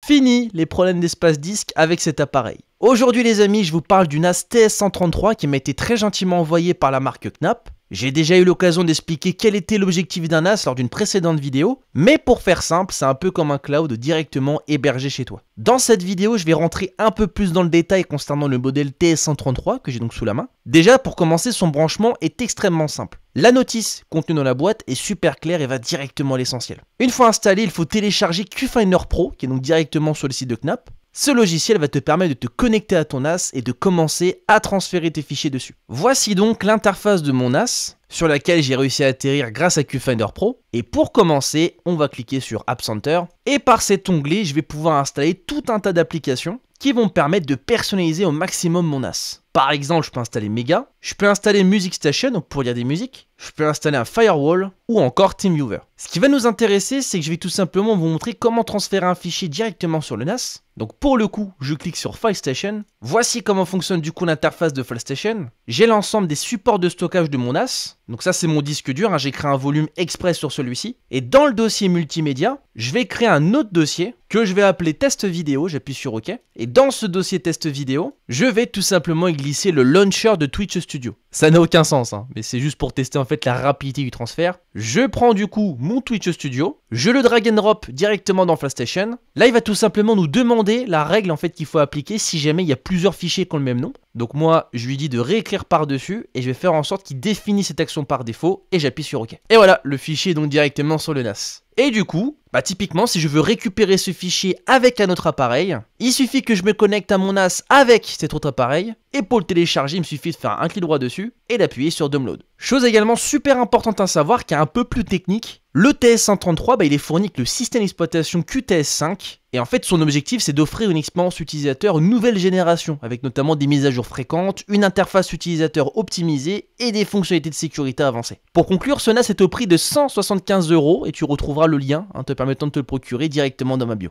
Fini les problèmes d'espace disque avec cet appareil. Aujourd'hui les amis, je vous parle du NAS TS133 qui m'a été très gentiment envoyé par la marque Knapp. J'ai déjà eu l'occasion d'expliquer quel était l'objectif d'un NAS lors d'une précédente vidéo, mais pour faire simple, c'est un peu comme un cloud directement hébergé chez toi. Dans cette vidéo, je vais rentrer un peu plus dans le détail concernant le modèle TS133 que j'ai donc sous la main. Déjà, pour commencer, son branchement est extrêmement simple. La notice contenue dans la boîte est super claire et va directement à l'essentiel. Une fois installé, il faut télécharger QFinder Pro, qui est donc directement sur le site de Knapp. Ce logiciel va te permettre de te connecter à ton NAS et de commencer à transférer tes fichiers dessus. Voici donc l'interface de mon NAS sur laquelle j'ai réussi à atterrir grâce à QFinder Pro. Et pour commencer, on va cliquer sur App Center et par cet onglet, je vais pouvoir installer tout un tas d'applications qui vont me permettre de personnaliser au maximum mon NAS. Par exemple, je peux installer Mega, je peux installer Music Station donc pour lire des musiques, je peux installer un Firewall ou encore TeamViewer. Ce qui va nous intéresser, c'est que je vais tout simplement vous montrer comment transférer un fichier directement sur le NAS. Donc pour le coup, je clique sur File Station. Voici comment fonctionne du coup l'interface de File Station. J'ai l'ensemble des supports de stockage de mon NAS. Donc ça c'est mon disque dur, j'ai créé un volume express sur celui-ci. Et dans le dossier multimédia, je vais créer un autre dossier que je vais appeler test vidéo, j'appuie sur OK. Et dans ce dossier test vidéo, je vais tout simplement y glisser le launcher de Twitch Studio. Ça n'a aucun sens, mais c'est juste pour tester en fait la rapidité du transfert. Je prends du coup mon Twitch Studio, je le drag and drop directement dans File Station. Là, il va tout simplement nous demander la règle en fait qu'il faut appliquer si jamais il y a plusieurs fichiers qui ont le même nom. Donc moi, je lui dis de réécrire par-dessus et je vais faire en sorte qu'il définisse cette action par défaut et j'appuie sur OK. Et voilà, le fichier est donc directement sur le NAS. Et du coup, typiquement, si je veux récupérer ce fichier avec un autre appareil, il suffit que je me connecte à mon NAS avec cet autre appareil, et pour le télécharger, il me suffit de faire un clic droit dessus et d'appuyer sur Download. Chose également super importante à savoir, qui est un peu plus technique, le TS133, il est fourni avec le système d'exploitation QTS5, et en fait, son objectif, c'est d'offrir une expérience utilisateur nouvelle génération, avec notamment des mises à jour fréquentes, une interface utilisateur optimisée et des fonctionnalités de sécurité avancées. Pour conclure, ce NAS est au prix de 175 € et tu retrouveras le lien te permettant de te le procurer directement dans ma bio.